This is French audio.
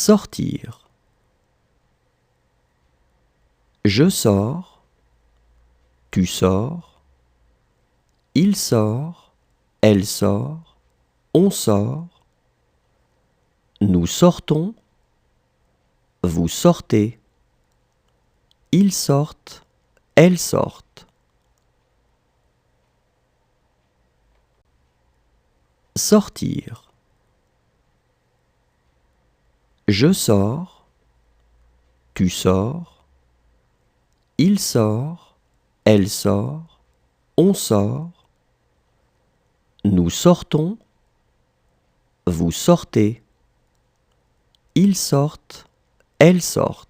Sortir. Je sors, tu sors, il sort, elle sort, on sort, nous sortons, vous sortez, ils sortent, elles sortent. Sortir. Je sors, tu sors, il sort, elle sort, on sort, nous sortons, vous sortez, ils sortent, elles sortent.